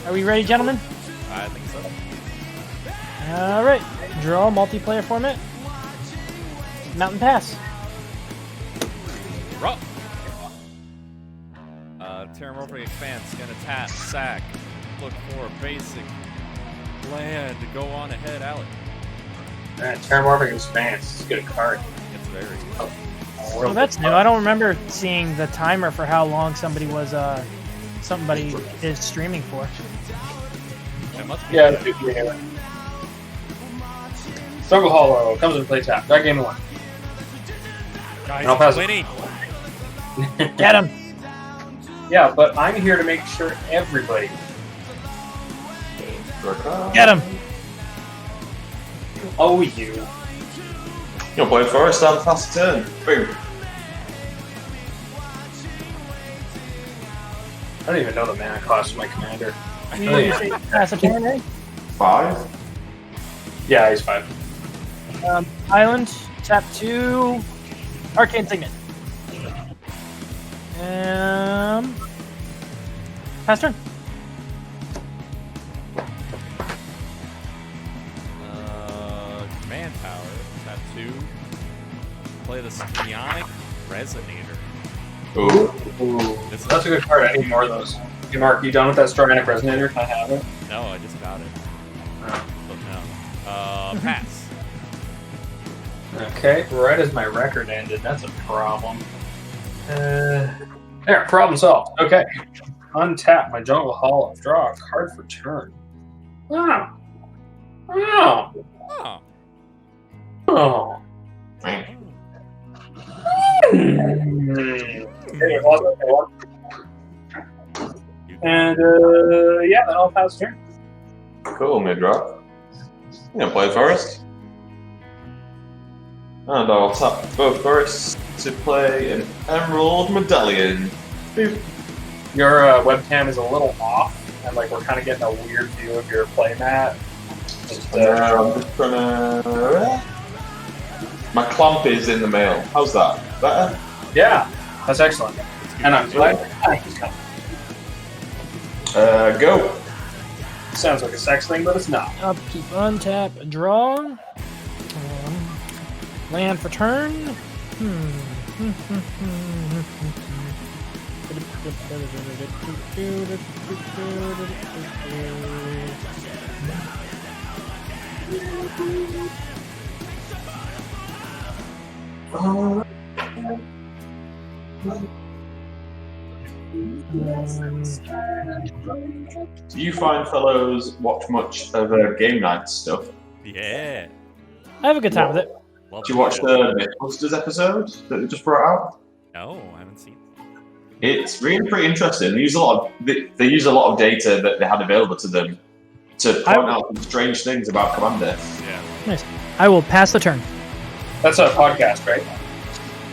Are we ready, gentlemen? I think so. All right. Draw multiplayer format. Mountain Pass. Draw. Terramorphic Expanse. Gonna tap, sack, look for basic land. Go on ahead, Alec. Terramorphic Expanse. It's a good card. It's very good. Well, that's new. I don't remember seeing the timer for how long somebody is streaming for. It must be. Yeah, Struggle Hollow comes in play tap. That game one. Guys, I'll pass it. winning. Get him. Yeah, but I'm here to make sure everybody. Get him. Oh, you. You'll play first, I'll pass the turn. Boom. I don't even know the mana cost of my commander. You say pass a turn, right? 5. Yeah, he's 5. Island, tap 2, Arcane Signet. Pass turn. Command Tower. Tap 2. Play the Strionic Resonator. Ooh. That's a good card. I need more of those. Hey, Mark, you done with that Strionic Resonator? Can I have it? No, I just got it. Oh. But no. Pass. Okay, right as my record ended. That's a problem. There, problem solved. Okay. Untap my Jungle Hollow. Draw a card for turn. Oh. Oh. Oh. Oh. And yeah, then I'll pass turn. Cool, mid-drop. Yeah, play first. And I'll tap both forests to play an Emerald Medallion. Boop. Your webcam is a little off, and like we're kind of getting a weird view of your playmat. I'm just gonna... My clump is in the mail. How's that? Better? Yeah, that's excellent. And I'm glad he's coming. Go. Sounds like a sex thing, but it's not. Upkeep, untap, draw. Land for turn. Do you fine fellows watch much of game night stuff? Yeah. I have a good time with it. Love Did you watch the Mythbusters episode that they just brought out? No, I haven't seen it. It's really pretty interesting. They use a lot of data that they had available to them to point out some strange things about Commander. Yeah. Nice. I will pass the turn. That's a podcast, right?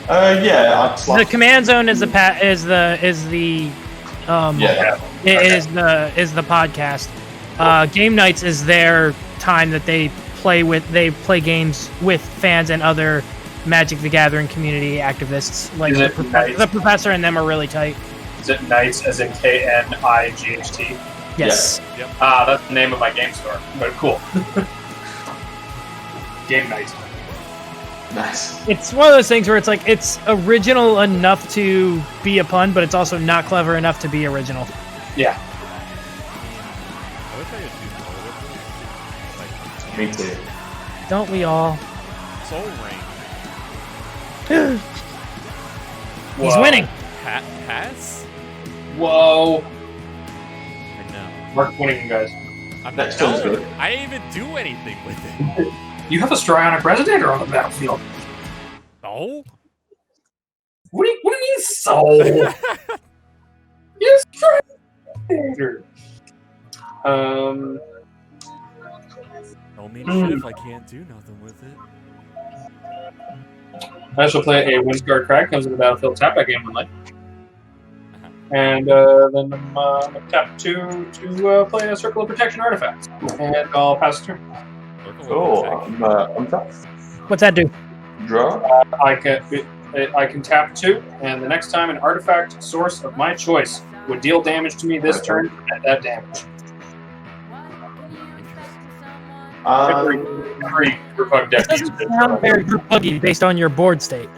Yeah. The command zone is the podcast. Game nights is their time that they play games with fans and other Magic the Gathering community activists. Like the professor and them are really tight. Is it Knights as in KNIGHT? Yes. Yeah. Yep. That's the name of my game store. But cool. Game Night. Nice. It's one of those things where it's like it's original enough to be a pun, but it's also not clever enough to be original. Yeah. I wish I could do more with it. Me too. Don't we all? Soul Ring. He's winning. Pass? Whoa. I know. Mark winning, you guys. Next turn's good. I didn't even do anything with it. You have a Strionic Resonator on the battlefield. No? What do you mean, so? Yes, Resonator. Don't mean shit if I can't do nothing with it. I shall play a Windsguard Crag, comes in the battlefield, tap that game 1 life. And then I'm tap 2 to play a Circle of Protection artifact. And I'll pass the turn. Cool. I'm tapped. What's that do? Draw. I can tap 2, and the next time an artifact source of my choice would deal damage to me this turn, at that damage. Every group hug deck needs a bit of Sound turtle. very group huggy based on your board state.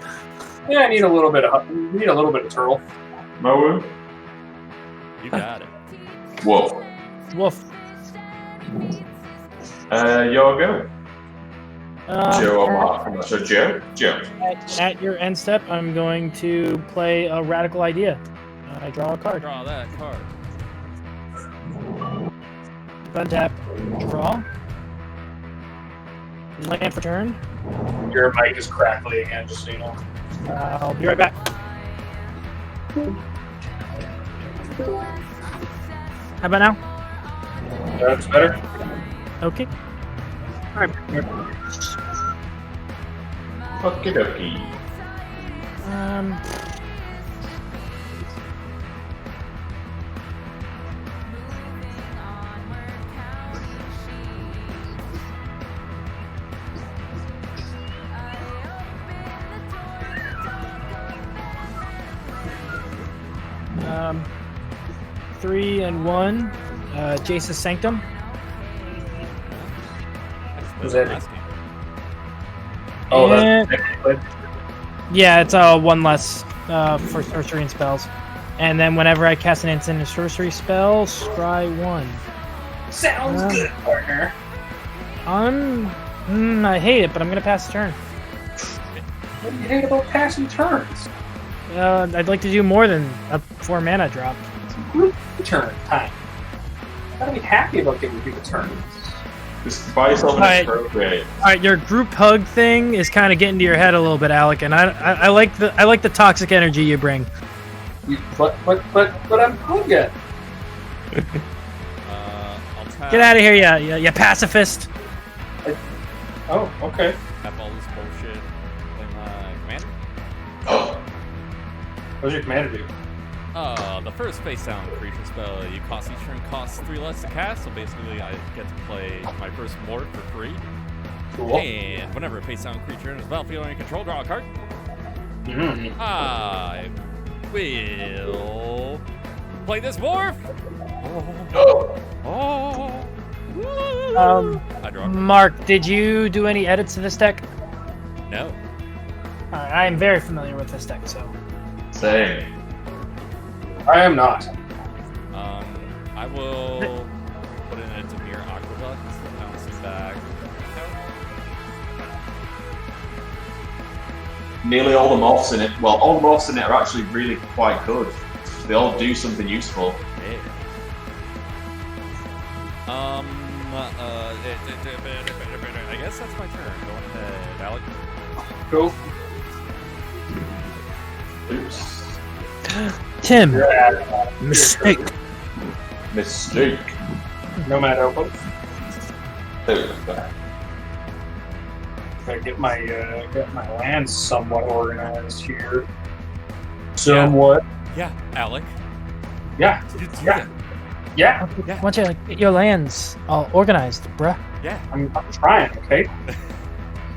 Yeah, I need a little bit of turtle. Moe? You got it. Wolf. Wolf. Your go. Joe or at- Mark? I'm not sure. Joe? Joe. At your end step, I'm going to play a radical idea. I draw a card. Draw that card. Untap. Draw. Land for turn. Your mic is crackly again, just so you know. I'll be right back. How about now? That's better. Okay. Okie dokie. Um. Um, 3 and 1. Jace's Sanctum. Was that- Last game. Oh, And- that's Yeah, it's one less for sorcery and spells. And then whenever I cast an instant or sorcery spell, scry 1. sounds good, partner. I hate it, but I'm gonna pass the turn. What do you hate about passing turns? I'd like to do more than a 4 mana drop. Group turn time. Gotta be happy about giving people turns. Just buy yourself an Alright. appropriate. All right, your group hug thing is kind of getting to your head a little bit, Alec, and I like the toxic energy you bring. But I'm good. I'll tap. Get out of here, you pacifist. Oh, okay. Tap all this bullshit. Play my commander. What does your commander do? The first face down creature spell you cost each turn costs 3 less to cast, so basically I get to play my first morph for free. Cool. And whenever a face down creature enters the battlefield under your control, draw a card. Mm-hmm. I will play this morph. Oh. I draw a card. Mark, did you do any edits to this deck? No. I am very familiar with this deck, so. Same. I am not. I will put in a Demir Aqueduct, bouncing back. Nearly all the morphs in it. Well, all the morphs in it are actually really quite good. They all do something useful. Yeah. I guess that's my turn. Go ahead, Alec. Go. Oops. Tim, You're at mistake. Mistake. Nomad open. There we go. Gotta get my land somewhat organized here. Somewhat. Yeah, Alec. Yeah. You do Yeah. it. Yeah. Why don't you get your lands all organized, bruh? Yeah. I'm trying. Okay.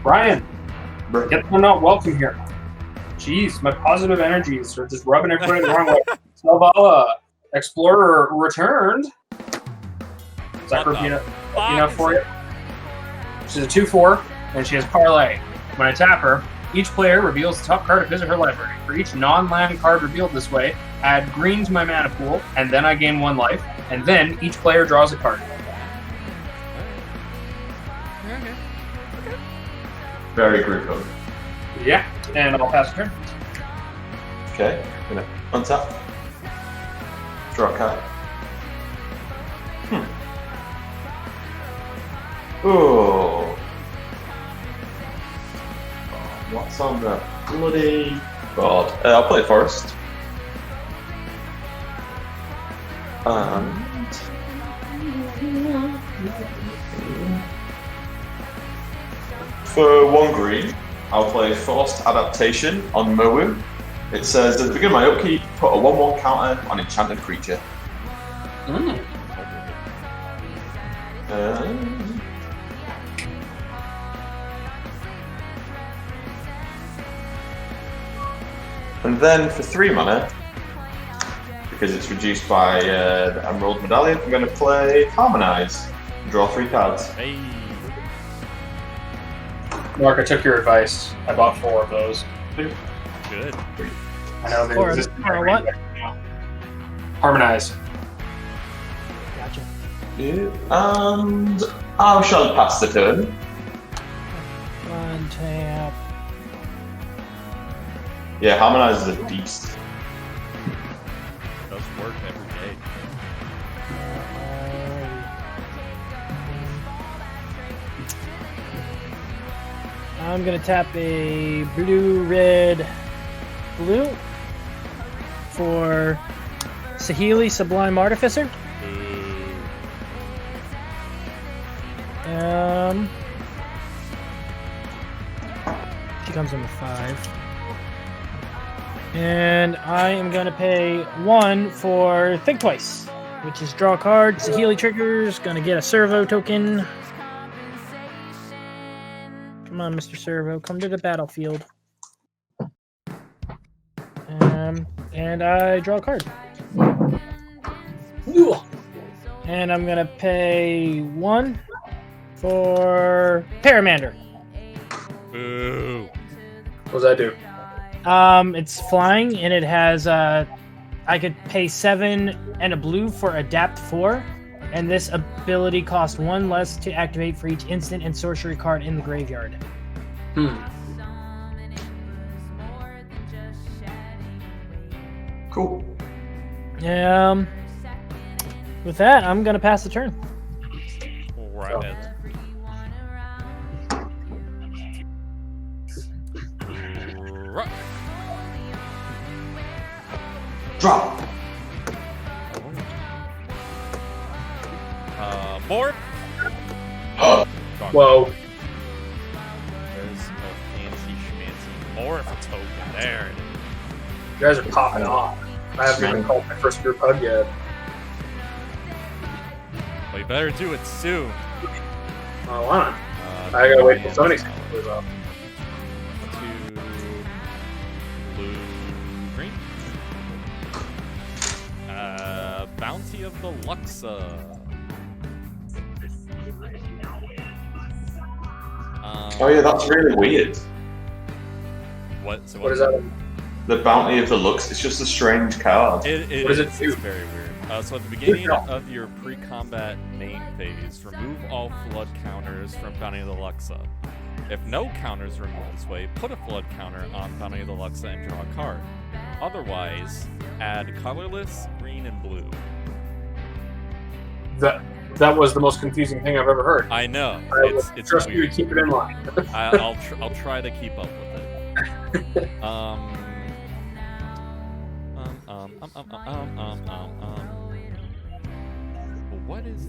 Brian, get them not welcome here. Jeez, my positive energies are just rubbing everybody the wrong way. Selvala, Explorer returned. Is that group enough for you? She's a 2/4, and she has Parlay. When I tap her, each player reveals the top card of his or her library. For each non-land card revealed this way, add green to my mana pool, and then I gain 1 life, and then each player draws a card. Very group hug. Yeah, and I'll pass turn. Okay. Gonna untap. Draw a card. Ooh. What's on the bloody board? I'll play Forest. And for 1 green, I'll play Forced Adaptation on Mowu. It says, at the beginning of my upkeep, put a 1/1 counter on enchanted creature. And then for 3 mana, because it's reduced by the Emerald Medallion, I'm going to play Harmonize. Draw 3 cards. Hey. Mark, I took your advice. I bought 4 of those. Good. I know they For- exist. for what? Harmonize. Gotcha. And I shall pass the turn. Untap. Yeah, Harmonize is a beast. It does work every day. I'm gonna tap a blue, red, blue for Saheeli Sublime Artificer. She comes in with 5. And I am gonna pay 1 for Think Twice, which is draw a card. Saheeli triggers, gonna get a servo token. Come on, Mr. Servo, come to the battlefield. And I draw a card. And I'm gonna pay 1 for Paramander. Boo. What does that do? It's flying, and it has I could pay 7 and a blue for Adapt 4, and this ability costs 1 less to activate for each instant and sorcery card in the graveyard. Cool. With that, I'm gonna pass the turn. Right. Right. Drop. Board. Whoa. There's a fancy schmancy morph token there. You guys are popping off. I haven't even called my first group hug yet. Well, you better do it soon. I want I gotta wait till Sony's goes off. 2 blue, green. Bounty of the Luxa. Oh yeah, that's really weird. What? So What is that? The Bounty of the Lux. It's just a strange card. It What does it is- do? It's very weird. So at the beginning of your pre-combat main phase, remove all flood counters from Bounty of the Luxa. If no counters are removed this way, put a flood counter on Bounty of the Luxa and draw a card. Otherwise, add colorless, green, and blue. That was the most confusing thing I've ever heard. I know. I It's trust you weird. to keep it in line. I'll try to keep up with it. What is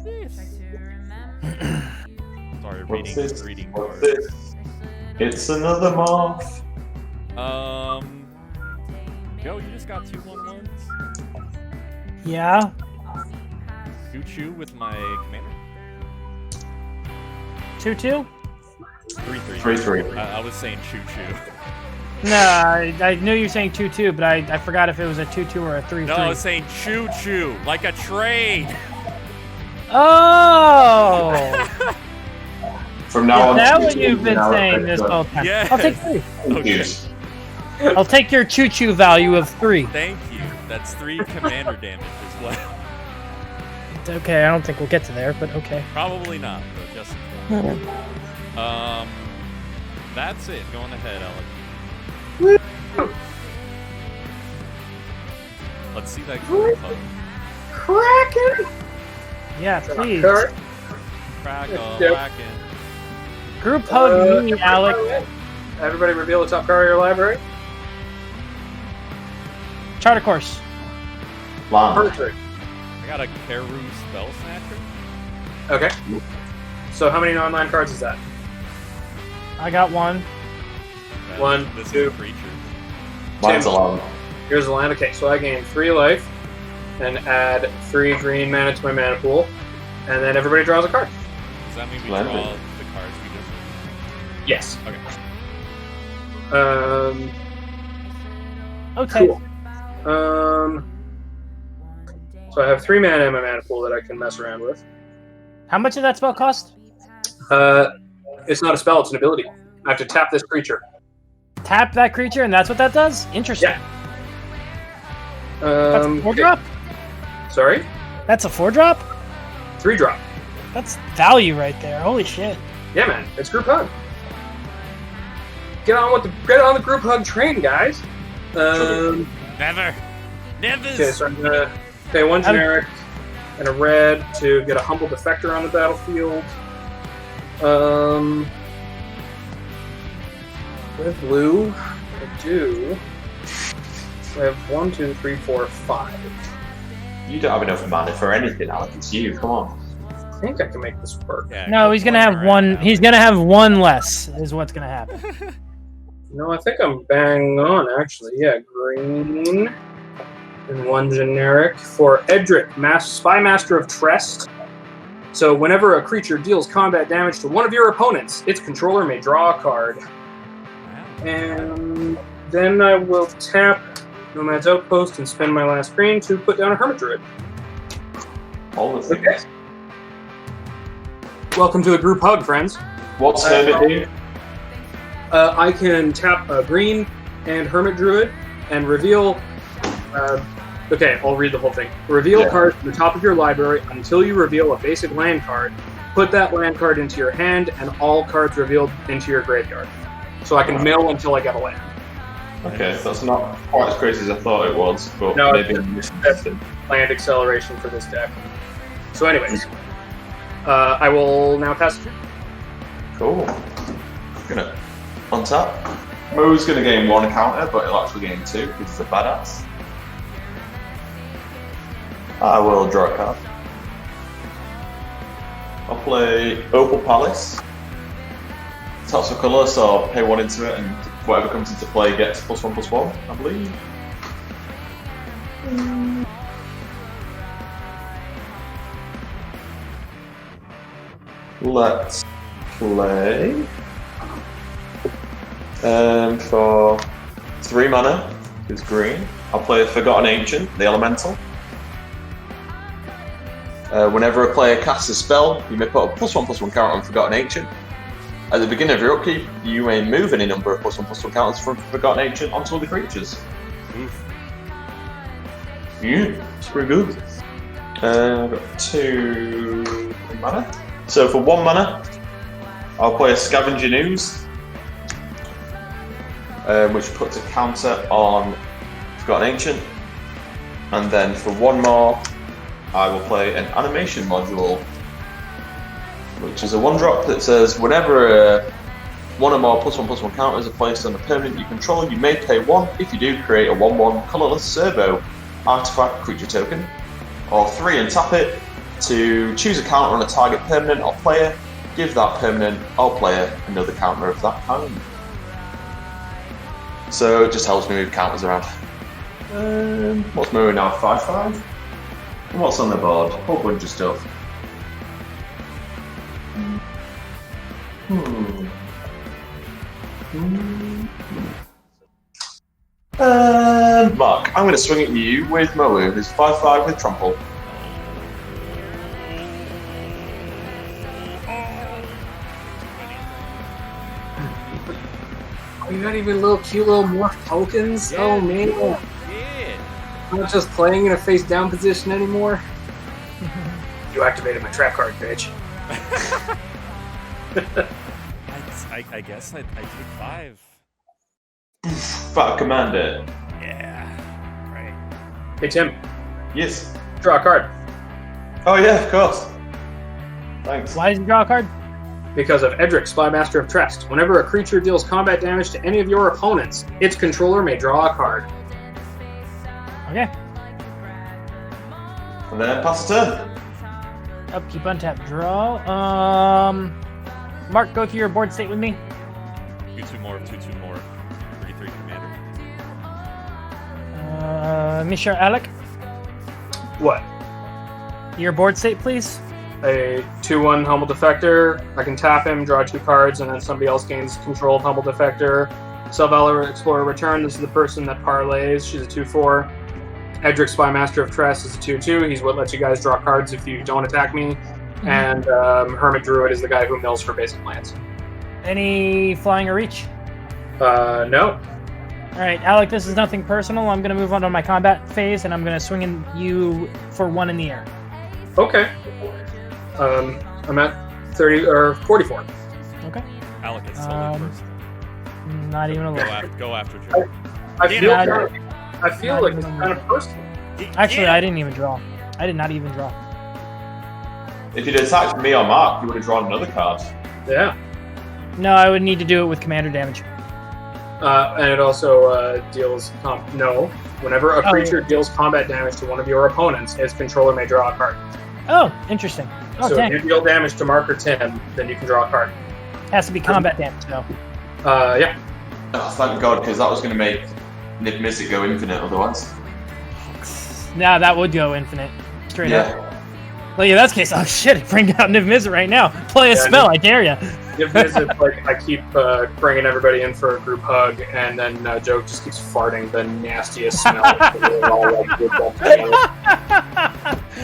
this? Sorry, What's this? reading What's cards. this? It's another morph. Joe, you just got 2 1/1s. Yeah. Choo-choo with my commander. 2/2. 3/3. 3/3. I was saying choo-choo. No, I knew you were saying 2/2, but I forgot if it was a 2/2 or a 3/3. No, I was saying choo-choo, like a train. Oh! From now on, Is that it's what you've been now saying it's this whole time? Yes. I'll take 3. confused. I'll take your choo-choo value of 3. Thank you. That's 3 commander damage as well. Okay, I don't think we'll get to there, but okay. Probably not, but just that's it. Going ahead, Alec. Let's see that group hug. Kraken! Yeah, please. Kurt? Crack Yep. a whacking. Group hug me, Alec. Everybody reveal the top card of your library. Charter course. Land. Perfect. I got a Keru Spell Snatcher. Okay. So how many non-land cards is that? I got 1. One, This two. is a creature. Mine's a land. Here's the land. Okay, so I gain 3 life and add 3 green mana to my mana pool, and then everybody draws a card. Does that mean we Land. draw the cards we just... Yes. Okay. Okay. Cool. So I have 3 mana in my mana pool that I can mess around with. How much did that spell cost? It's not a spell, it's an ability. I have to tap this creature. Tap that creature, and that's what that does? Interesting. Yeah. That's a 4-drop? Sorry? That's a 4-drop? 3-drop. That's value right there. Holy shit. Yeah, man. It's group hug. Get on the group hug train, guys. Never. Okay, so I'm gonna pay 1 generic and a red to get a humble defector on the battlefield. With blue, I do. I have 1, 2, 3, 4, 5. You don't have enough mana for anything, Alec. It's you. Come on. I think I can make this work. Yeah, No, he's gonna have one. He's gonna have one less. Is what's gonna happen. No, I think I'm bang on, actually. Yeah, green and 1 generic for Edric, Spy Master of Trest. So whenever a creature deals combat damage to one of your opponents, its controller may draw a card. And then I will tap Nomad's Outpost and spend my last green to put down a Hermit Druid. All the things. Okay. Welcome to the group hug, friends. What's Hermit do? I can tap a green and Hermit Druid and reveal... okay, I'll read the whole thing. Reveal cards from the top of your library until you reveal a basic land card. Put that land card into your hand and all cards revealed into your graveyard. So I can mill until I get a land. Okay, that's not quite as crazy as I thought it was, but No, maybe that's land acceleration for this deck. So anyways, I will now pass it. Cool. I'm gonna untap. Mo's gonna gain 1 counter, but he'll actually gain 2 because he's a badass. I will draw a card. I'll play Opal Palace. Taps a colour, so I'll pay 1 into it, and whatever comes into play gets +1/+1, I believe. Let's play for 3 mana, it's green. I'll play a Forgotten Ancient, the Elemental. Whenever a player casts a spell, you may put a +1/+1 counter on Forgotten Ancient. At the beginning of your upkeep, you may move any number of +1/+1 counters from Forgotten Ancient onto other creatures. Yeah, it's pretty good. I've got 2 mana. So for 1 mana, I'll play a Scavenging Ooze, which puts a counter on Forgotten Ancient. And then for 1 more, I will play an Animation Module, which is a 1-drop that says whenever 1 or more +1/+1 counters are placed on a permanent you control, you may pay 1. If you do, create a 1/1 colourless Servo artifact creature token, or 3 and tap it to choose a counter on a target permanent or player. Give that permanent or player another counter of that kind. So it just helps me move counters around. What's moving now? 5/5. What's on the board? Whole bunch of stuff. Mark, I'm going to swing at you with Moe, who's 5/5 with Trample. Oh, you got even little cute little morph tokens? Yeah. Oh man. Yeah. I'm not just playing in a face down position anymore. You activated my trap card, bitch. I guess I take 5. Fat Commander. Yeah. Right. Hey Tim, Yes. draw a card. Oh yeah, of course. Thanks. Why did you draw a card? Because of Edric, Spy Master of Trest. Whenever a creature deals combat damage to any of your opponents, its controller may draw a card. Okay. And then pass the turn. Upkeep, untap, draw. Mark, go through your board state with me. 2/2 more, 2/2 more. 3/3 commander. Mr. Alec, What? your board state, please. A 2/1 Humble Defector. I can tap him, draw 2 cards, and then somebody else gains control of Humble Defector. Selvala Explorer Return. This is the person that parlays. She's a 2/4. Edric, Spy Master of Trest is a 2/2. He's what lets you guys draw cards if you don't attack me. And Hermit Druid is the guy who mills for basic lands. Any flying or reach? No. All right, Alec, this is nothing personal. I'm going to move on to my combat phase, and I'm going to swing in you for 1 in the air. Okay. I'm at 30 or 44. Okay. Alec, it's totally personal. Not even a little. Go after Joe. I feel Not like even it's a kind of personal. Actually, I didn't even draw. I did not even draw. If you'd attacked me or Mark, you would have drawn another card. Yeah. No, I would need to do it with commander damage. And it also deals whenever a creature deals combat damage to one of your opponents, its controller may draw a card. Oh, interesting. Oh, So dang. if you deal damage to Mark or Tim, then you can draw a card. Has to be combat damage, though. Yeah. Oh, thank God, because that was going to make Niv Mizzet go infinite otherwise. Now that would go infinite. Straight up. Yeah. Well, yeah, that's the case. Oh, shit. Bring out Niv Mizzet right now. Play a spell, I dare ya. If Izzet, like, I keep bringing everybody in for a group hug, and then Joe just keeps farting the nastiest smell.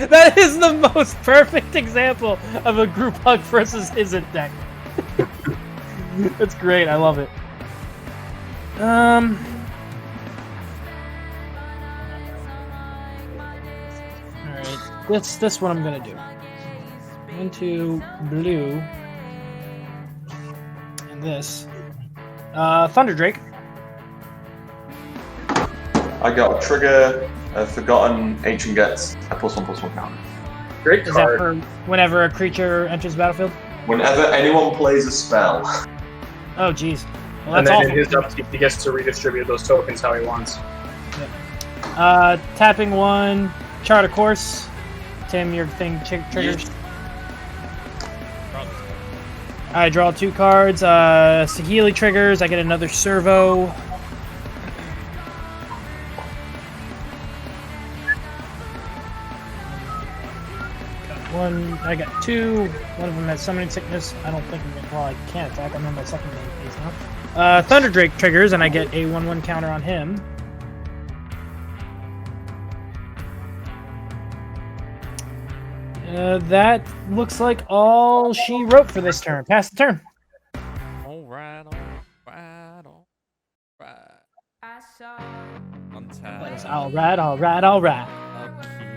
That is the most perfect example of a group hug versus Izzet deck. That's great. I love it. Alright. This what I'm gonna do. Into blue. And this. Thunder Drake. I got a trigger, Forgotten Ancient gets a +1/+1 counter. Great Is that card. for whenever a creature enters the battlefield? Whenever anyone plays a spell. Oh, jeez. Well, And that's then awful. in his upkeep, he gets to redistribute those tokens how he wants. Tapping 1, chart a course. Tim, your thing triggers. I draw 2 cards. Saheeli triggers. I get another servo. I got 2. One of them has summoning sickness. I don't think I can't attack. I'm on my second game phase now. Thunder Drake triggers, and I get a 1/1 counter on him. That looks like all she wrote for this turn. Pass the turn. Alright. Untap. Alright. Upkeep.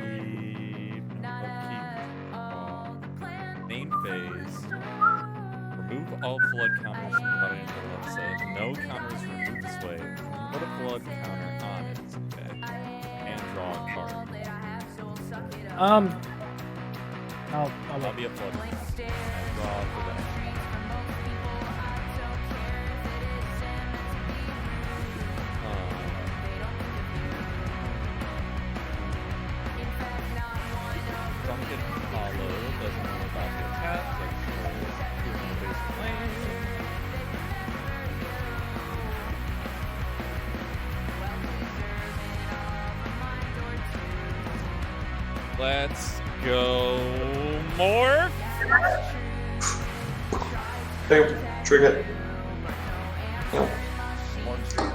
Main phase. Remove all flood counters from Guardian of the Alexa. No counters removed this way. Put a flood counter on it. Okay. And draw a card. I'll be a flood counter. And draw for that. Drunken Hollow doesn't know about the attack, like doing the base plane. Let's go more. Trigger. More triggers.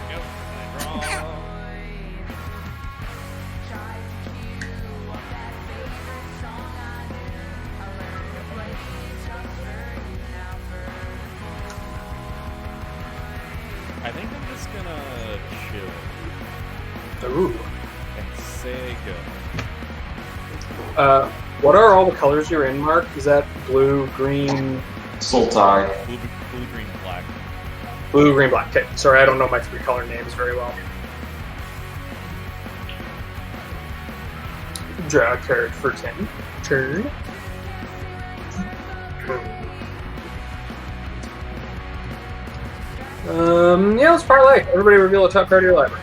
Yep. I draw. I think I'm just gonna chill Ooh. and say good. What are all the colors you're in, Mark? Is that blue, green, Sultai. Blue, green, black. blue, green, black? Okay, sorry, I don't know my 3-color names very well. Draw a card for 10. Turn. Yeah, let's parlay. Everybody reveal a top card of your library.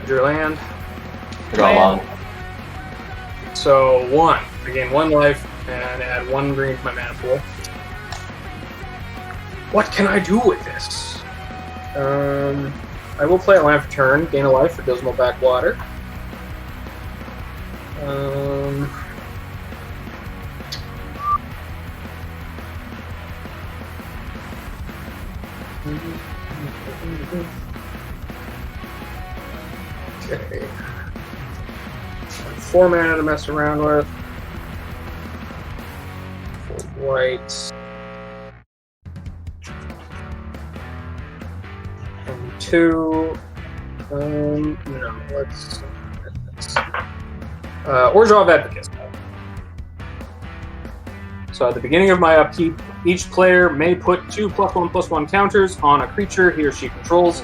Your land. I got one. So 1. I gain 1 life and add 1 green to my mana pool. What can I do with this? I will play a land for turn, gain a life for Dismal Backwater. Okay. 4 mana to mess around with. 4 white. to. Orgeat of Advocates. So at the beginning of my upkeep, each player may put 2 +1/+1 counters on a creature he or she controls.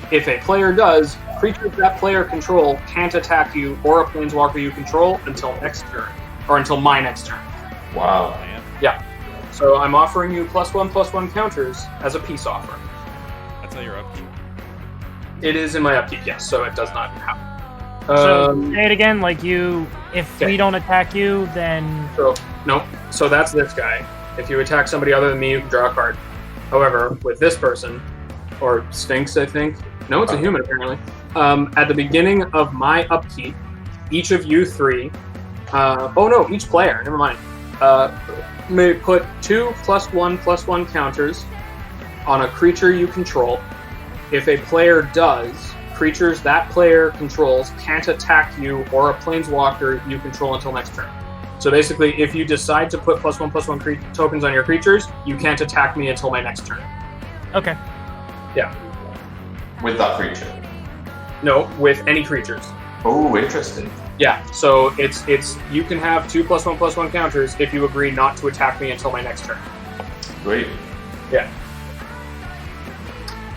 If a player does, creatures that player control can't attack you or a planeswalker you control until next turn, or until my next turn. Wow. Yeah. So I'm offering you +1/+1 counters as a peace offering. That's how your upkeep. It is in my upkeep, yes, so it does not happen. So say it again, like if Okay. we don't attack you, then So that's this guy. If you attack somebody other than me, you can draw a card. However, with this person, or Sphinx, I think. No, it's a human apparently. At the beginning of my upkeep, each of you 3. Each player. Never mind. May put 2 +1/+1 counters on a creature you control. If a player does, creatures that player controls can't attack you or a planeswalker you control until next turn. So basically, if you decide to put +1/+1 tokens on your creatures, you can't attack me until my next turn. okay. Yeah. With that creature. No, with any creatures. Oh, interesting. Yeah. So it's you can have 2 +1/+1 counters if you agree not to attack me until my next turn. Great. Yeah.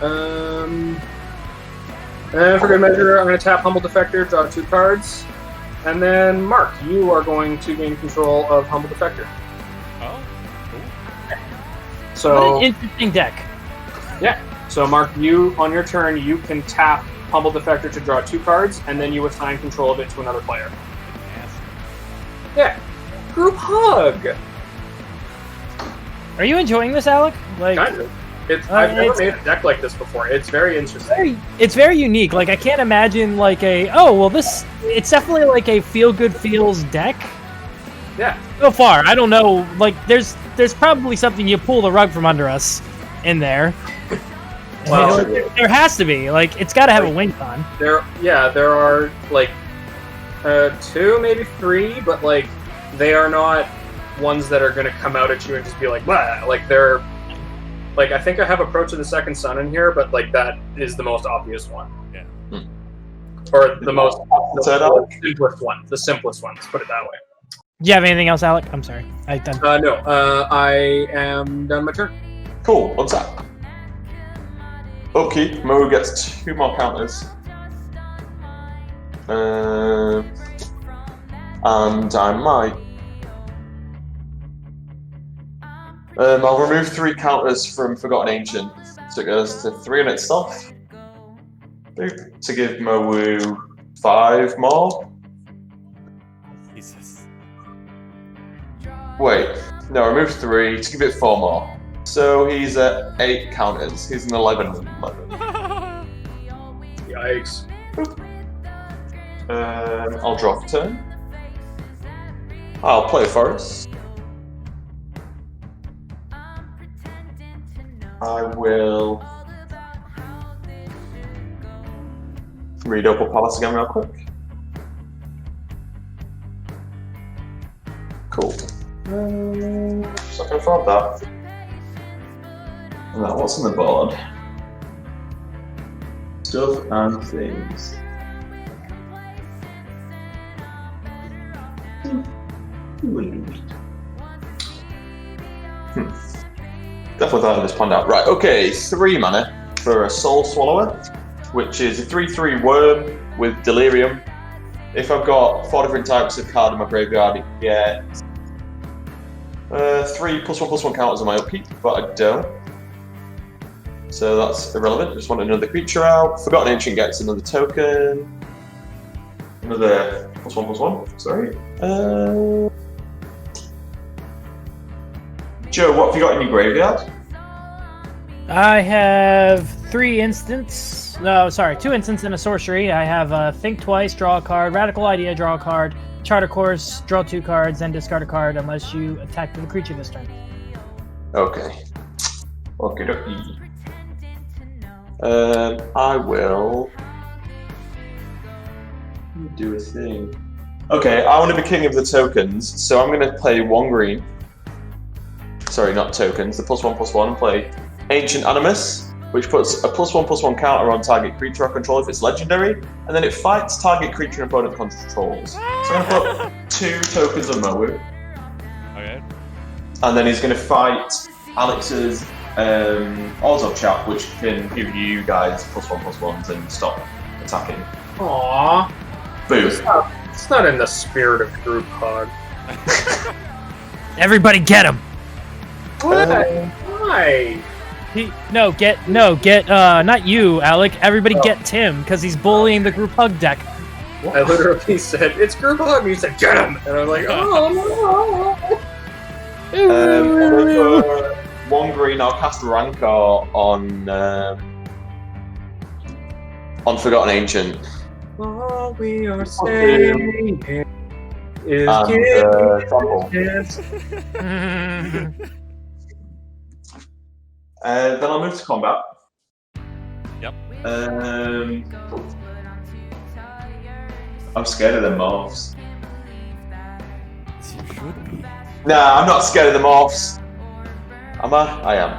And for good measure, I'm going to tap Humble Defector, draw 2 cards. And then, Mark, you are going to gain control of Humble Defector. Oh, cool. What So, an interesting deck. yeah. So, Mark, you, on your turn, you can tap Humble Defector to draw 2 cards, and then you assign control of it to another player. Yeah. Group hug! Are you enjoying this, Alec? Like, Kind of. I've never made a deck like this before. It's very interesting. it's very unique. Like, I can't imagine like it's definitely like a feel good feels deck. Yeah. So far, I don't know. Like, there's probably something you pull the rug from under us in there. Well, there has to be. Like, it's got to have a wing on. there are like 2, maybe 3, but like they are not ones that are going to come out at you and just be like, blah. Like they're like, I think I have Approach of the Second Sun in here, but like that is the most obvious one. Yeah. Or the most Simplest one. The simplest one. Let's put it that way. Do you have anything else, Alec? I'm sorry. No. I am done my turn. Cool. What's that? Okay, Mo gets 2 more counters. And I might. I'll remove 3 counters from Forgotten Ancient, so it goes to 3 on its stuff. To give Mowu 5 more. Jesus. Wait, no, remove 3 to give it 4 more. So he's at 8 counters. He's an 11. Yikes. I'll draw for turn. I'll play Forest. I will read Opal Palace again real quick. Cool. So I can afford that. And that, what's on the board? Stuff and things. Definitely thought of this planned out. Right, okay, 3 mana for a Soul Swallower, which is a 3/3 worm with Delirium. If I've got 4 different types of card in my graveyard, it gets 3 +1/+1 counters on my upkeep, but I don't. So that's irrelevant. Just want another creature out. Forgotten Ancient gets another token. Another +1/+1, sorry. Joe, what have you got in your graveyard? I have 2 instants and a sorcery. I have Think Twice, draw a card, Radical Idea, draw a card, Charter Course, draw 2 cards, then discard a card unless you attack the creature this turn. Okay. Okie-dokie. I will do a thing. Okay, I want to be king of the tokens, so I'm going to play 1 green. Sorry, not tokens, the +1/+1, and play Ancient Animus. which puts a +1/+1 counter on target creature I control if it's legendary, and then it fights target creature and opponent controls. So I'm going to put 2 tokens on Mowu. Okay. And then he's going to fight Alex's Orzhov chap, which can give you guys +1/+1s and stop attacking. Aww. Boom. It's not in the spirit of group hug. Everybody get him. Why? Get not you, Alec. Everybody get Tim because he's bullying the group hug deck. I literally said, it's group hug. And you said, get him. And I was like, oh, no. For 1 green, I'll cast Rancor on Forgotten Ancient. All we are saying is Trample. Then I'll move to combat. Yep. I'm scared of the morphs. Nah, I'm not scared of the morphs. Am I? I am.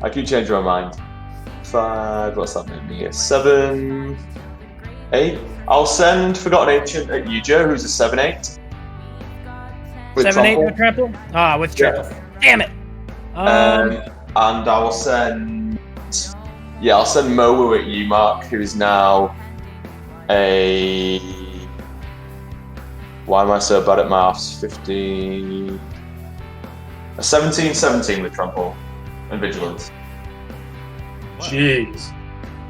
I keep changing my mind. 5, what's that mean here? 7, 8. I'll send Forgotten Ancient at you, Joe, who's a 7/8. 7/8 with trample? Ah, with trample. Yeah. Damn it! And I will send... Yeah, I'll send Mowu at you, Mark, who is now a... Why am I so bad at maths? 15... A 17/17 with trample and vigilance. Jeez.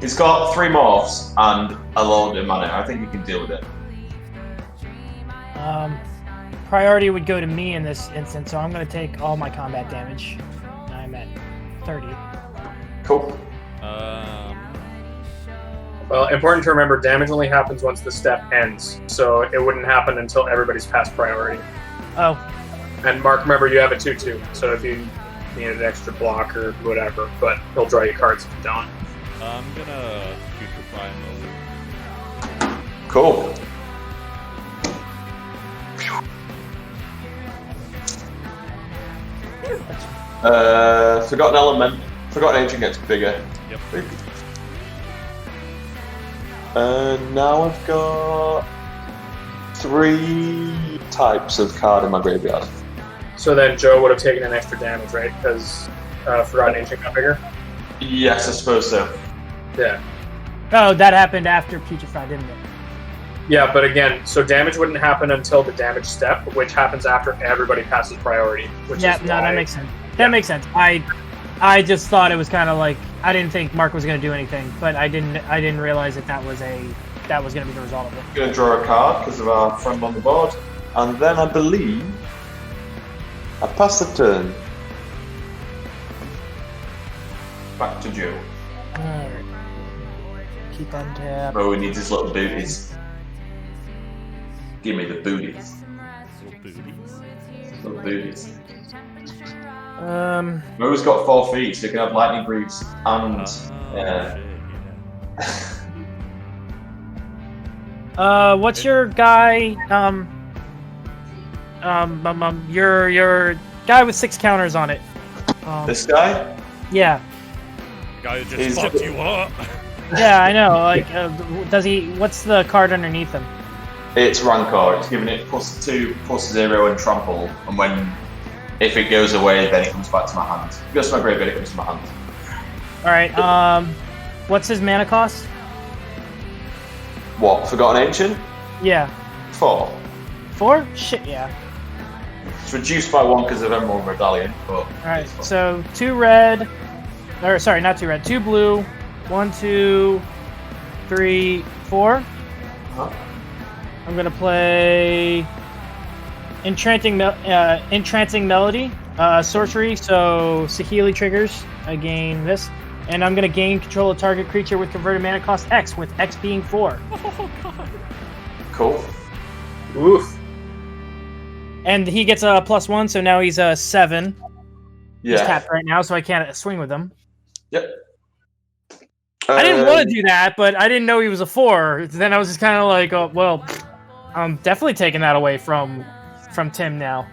He's got 3 morphs and a load of mana. I think he can deal with it. Priority would go to me in this instance, so I'm going to take all my combat damage. I'm at 30. Cool. Well, important to remember, damage only happens once the step ends, so it wouldn't happen until everybody's past priority. Oh. And Mark, remember, you have a 2/2, so if you need an extra block or whatever, but he'll draw you cards if you don't. I'm gonna putrefy Mowu. Cool. Forgotten Ancient gets bigger. Yep. Now I've got 3 types of card in my graveyard. So then Joe would have taken an extra damage, right? Because Forgotten Ancient got bigger? Yes, I suppose so. Yeah. Oh, that happened after Putrefy, didn't it? Yeah, but again, so damage wouldn't happen until the damage step, which happens after everybody passes priority. Which Yeah, is no, why... that makes sense. That makes sense. I just thought it was kind of like I didn't think Mark was going to do anything, but I didn't realize that was going to be the result of it. I'm going to draw a card because of our friend on the board, and then I believe I pass the turn. Back to Joe. Alright. Keep on tab. Oh, he needs his little booties. Give me the booties. Little booties. Mo's got 4 feet, so he can have lightning greaves and. What's your guy? Your guy with 6 counters on it. This guy? Yeah. Guy who just fucked you up. Yeah, I know. Like, does he? What's the card underneath him? It's Rancor. It's giving it +2, +0, and trample. And if it goes away, then it comes back to my hand. If it goes to my graveyard, it comes to my hand. All right. What's his mana cost? What? Forgotten Ancient? Yeah. 4. 4? Shit, yeah. It's reduced by 1 because of Emerald Medallion, but. All right. So 2 red. Or sorry, not 2 red. 2 blue. 1, 2, 3, 4. Huh? I'm gonna play Entrancing Melody, sorcery. So Saheeli triggers. I gain this, and I'm gonna gain control of target creature with converted mana cost X, with X being 4. Oh god. Cool. Oof. And he gets a +1, so now he's a 7. Yeah. He's tapped right now, so I can't swing with him. Yep. I didn't want to do that, but I didn't know he was a 4. Then I was just kind of like, oh, well, I'm definitely taking that away from Tim now.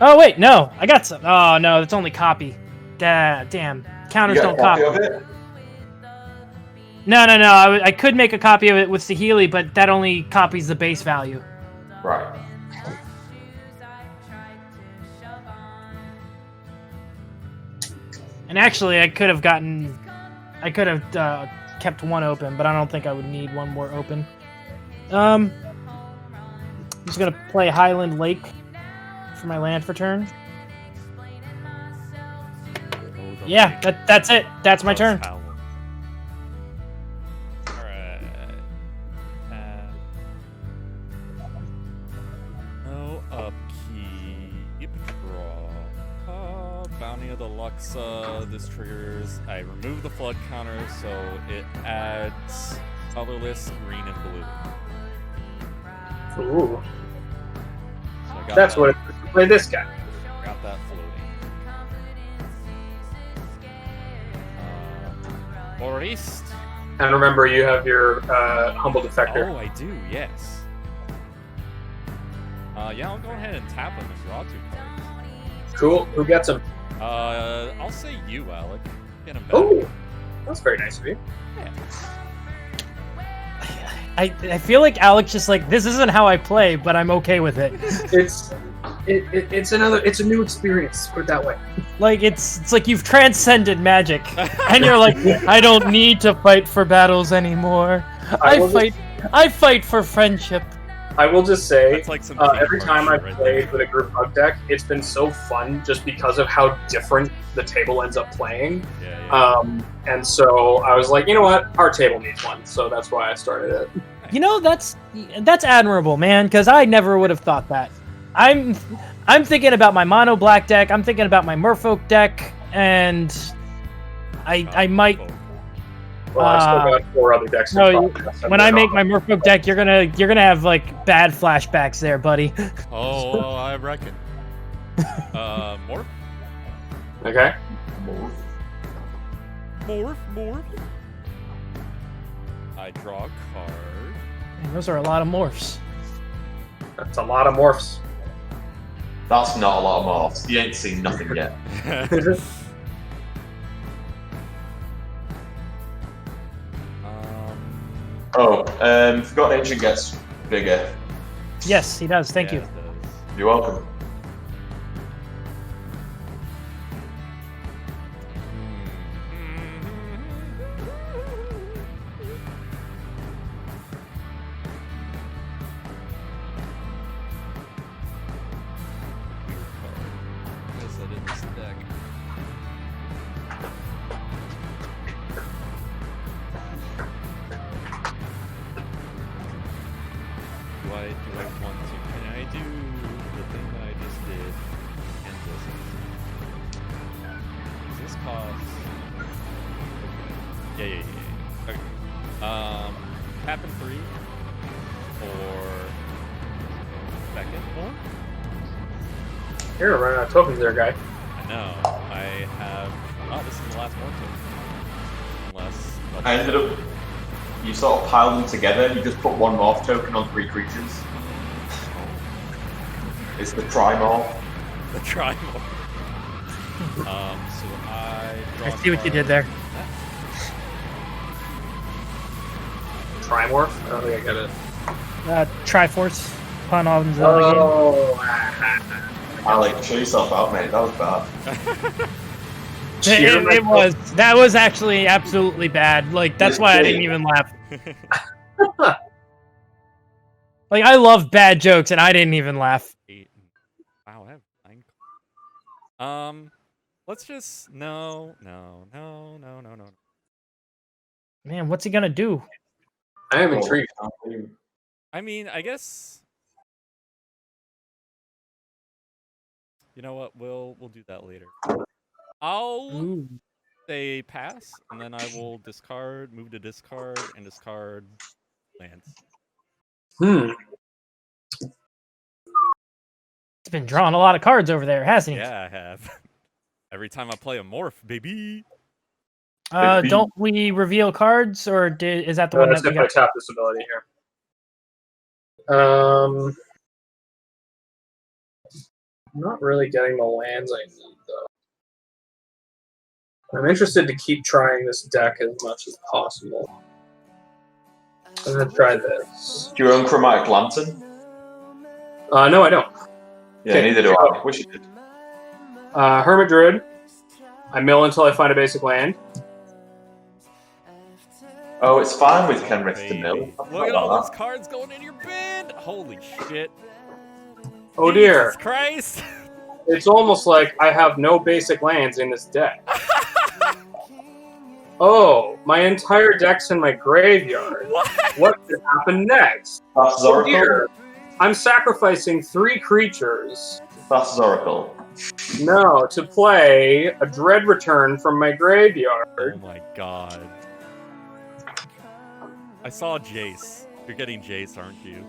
Oh wait, no, I got some. Oh no, that's only copy. Damn, counters You don't got a copy. copy of it? No. I could make a copy of it with Saheeli, but that only copies the base value. Right. And actually, I could have kept one open, but I don't think I would need one more open. I'm just gonna play Highland Lake for my land for turn. Yeah, that's it. That's my turn. Alright. No upkeep. Draw. Bounty of the Luxa. This triggers. I remove the flood counter, so it adds colorless green and blue. Ooh. So I got That's that, what it is to play this guy. got that floating. Forest. And remember, you have your Humble Defector. Oh, I do, yes. Yeah, I'll go ahead and tap him and draw 2 cards. Cool. Who gets him? I'll say you, Alec. Get him back. Oh, that's very nice of you. Yeah. I feel like Alex just like, this isn't how I play, but I'm okay with it. It's a new experience. Put it that way. Like it's like you've transcended magic, and you're like, I don't need to fight for battles anymore. I fight for friendship. I will just say, That's like some every time I've right played there. with a group hug deck, it's been so fun just because of how different the table ends up playing. Yeah. And so I was like, you know what, our table needs one, so that's why I started it. You know, that's admirable, man, because I never would have thought that. I'm thinking about my mono black deck. I'm thinking about my Merfolk deck, and I might. Well, I still got 4 other decks. No, when I make my Merfolk deck, you're gonna have like bad flashbacks there, buddy. Oh, I reckon. Morph? Okay. Morph. I draw a card. Man, those are a lot of morphs. That's a lot of morphs. That's not a lot of morphs. You ain't seen nothing yet. Forgotten Ancient gets bigger. Yes, he does. Thank you. It does. You're welcome. Guess I didn't stack. Do I want to? Can I do the thing that I just did? And does this cost? Yeah. Okay. Tap and 3 for second one. You're running out of tokens there, guy. I know. I have. Oh, this is the last one token. Unless. I ended up. You sort of pile them together. You just put one morph token on 3 creatures. It's the Trimorph. The Trimorph. So I draw. I see what you did there. Trimorph? I don't think I get it. Triforce pun on Zelda game. Oh, Alec, show yourself out, mate. That was bad. It was. That was actually absolutely bad. Like, that's why I didn't even laugh. Like, I love bad jokes, and I didn't even laugh. 8. Wow, I have 9. Let's just no. Man, what's he gonna do? I am intrigued. I mean, I guess. You know what? We'll do that later. I'll Ooh. say pass, and then I will discard, move to discard, and discard lands. He's been drawing a lot of cards over there, hasn't he? Yeah, I have. Every time I play a morph, baby. Don't we reveal cards, or is that the one That's that we if I got? tap this ability here. I'm not really getting the lands I need, though. I'm interested to keep trying this deck as much as possible. I'm going to try this. Do you own Chromatic Lantern? No, I don't. Yeah, neither do I. Wish you did. Hermit Druid. I mill until I find a basic land. Oh, it's fine with Kenrith to mill. Look at all those cards going in your bin! Holy shit. Oh dear. Jesus Christ! It's almost like I have no basic lands in this deck. Oh, my entire deck's in my graveyard. What could happen next? That's Oh Oracle. dear. I'm sacrificing 3 creatures. That's Oracle. No, to play a Dread Return from my graveyard. Oh my god. I saw Jace. You're getting Jace, aren't you?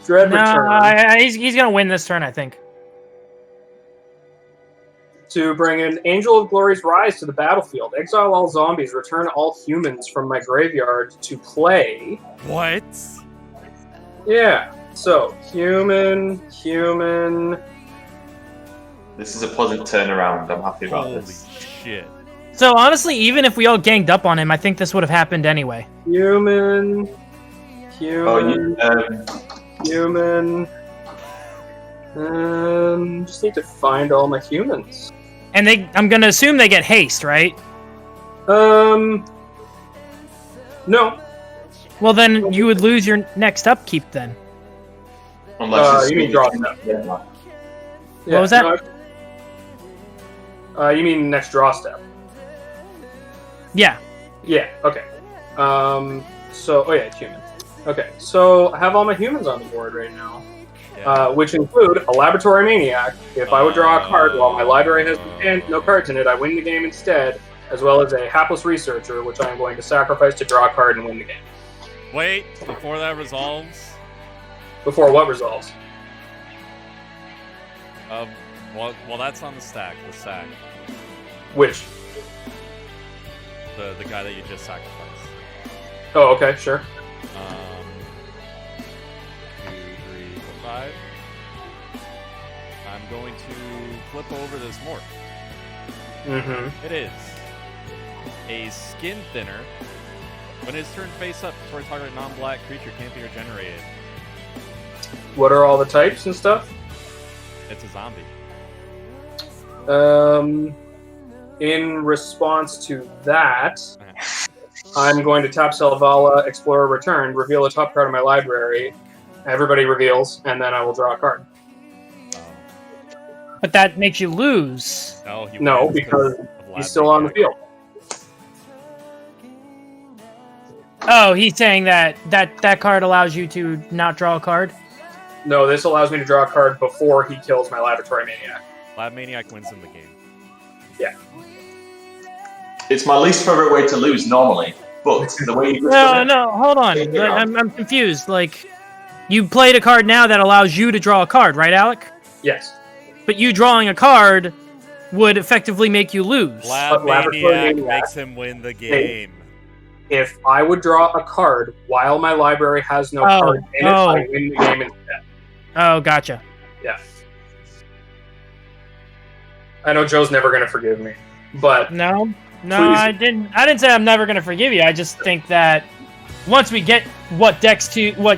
Dread No, Return. he's gonna win this turn, I think. To bring an Angel of Glory's Rise to the battlefield. Exile all zombies. Return all humans from my graveyard to play. What? Yeah. So, human. This is a positive turnaround. I'm happy about Holy this. shit. So honestly, even if we all ganged up on him, I think this would have happened anyway. Human. Oh, Human. Just need to find all my humans. And I'm gonna assume they get haste, right? No. Well, then you would lose your next upkeep then. Unless You mean draw step. Yeah. What was that? No, you mean next draw step. Yeah. Yeah, okay. It's human. Okay, so I have all my humans on the board right now. Yeah. Which include a Laboratory Maniac. If I would draw a card while my library has no cards in it, I win the game instead, as well as a Hapless Researcher, which I am going to sacrifice to draw a card and win the game. Wait, before that resolves. Before what resolves? Well, that's on the stack. The sack. Which? The guy that you just sacrificed. Oh, okay, sure. 2, 3, 4, 5. I'm going to flip over this morph. Mm-hmm. It is a skin thinner. When it's turned face up, before target non-black creature can't be regenerated. What are all the types and stuff? It's a zombie. In response to that, I'm going to tap Selvala, Explorer Return, reveal a top card of my library. Everybody reveals, and then I will draw a card. But that makes you lose. No, because he's still on the field. Oh, he's saying that card allows you to not draw a card? No, this allows me to draw a card before he kills my Laboratory Maniac. Lab Maniac wins in the game. Yeah. It's my least favorite way to lose normally, but the way you No, hold on. I'm confused. Like, you played a card now that allows you to draw a card, right, Alec? Yes. But you drawing a card would effectively make you lose. Lab Laboratory Maniac Maniac makes him win the game. If I would draw a card while my library has no card in it, I win the game instead. Oh, gotcha. Yeah. I know Joe's never going to forgive me, but No, Please. I didn't say I'm never gonna forgive you. I just think that once we get what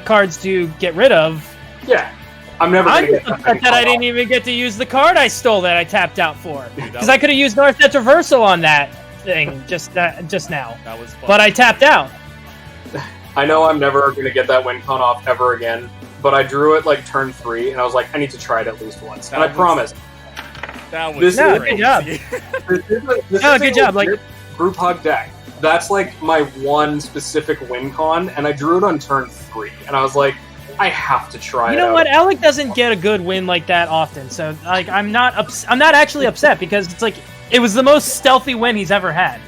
cards to get rid of, yeah, I'm never going I'm to get upset that I didn't even get to use the card I stole that I tapped out for, Dude, because I could have used Northset's Reversal on that thing just now. That was fun. But I tapped out. I know I'm never going to get that win con off ever again, but I drew it like turn 3, and I was like, I need to try it at least once, and I promise. That was No, crazy. good job. This Oh, is good a job, like- legit group hug deck. That's like my one specific win con, and I drew it on turn 3, and I was like, I have to try it. You know out. what? Alec doesn't get a good win like that often, so like I'm not actually upset because it's like it was the most stealthy win he's ever had.